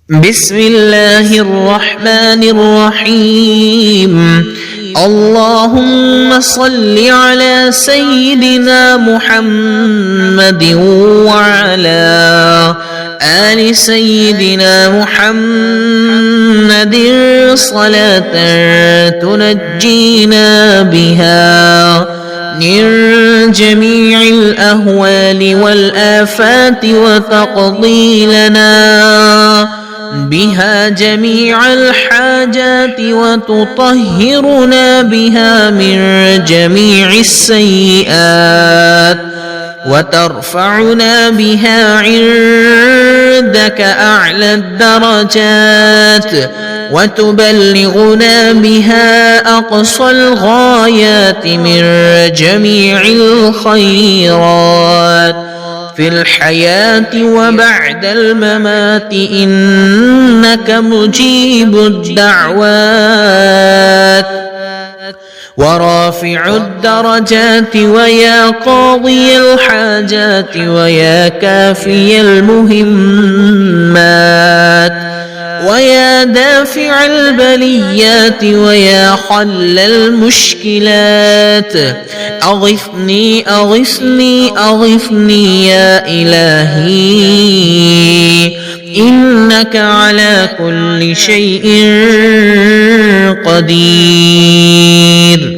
بسم الله الرحمن الرحيم. اللهم صل على سيدنا محمد وعلى آل سيدنا محمد صلاة تنجينا بها من جميع الأهوال والآفات وتقضي لنا بها جميع الحاجات وتطهرنا بها من جميع السيئات وترفعنا بها عندك أعلى الدرجات وتبلغنا بها أقصى الغايات من جميع الخيرات في الحياة وبعد الممات، إنك مجيب الدعوات ورافع الدرجات ويا قاضي الحاجات ويا كافي المهمات ويا دافع البليات ويا حل المشكلات. أغثني أغثني أغثني يا إلهي، إنك على كل شيء قدير.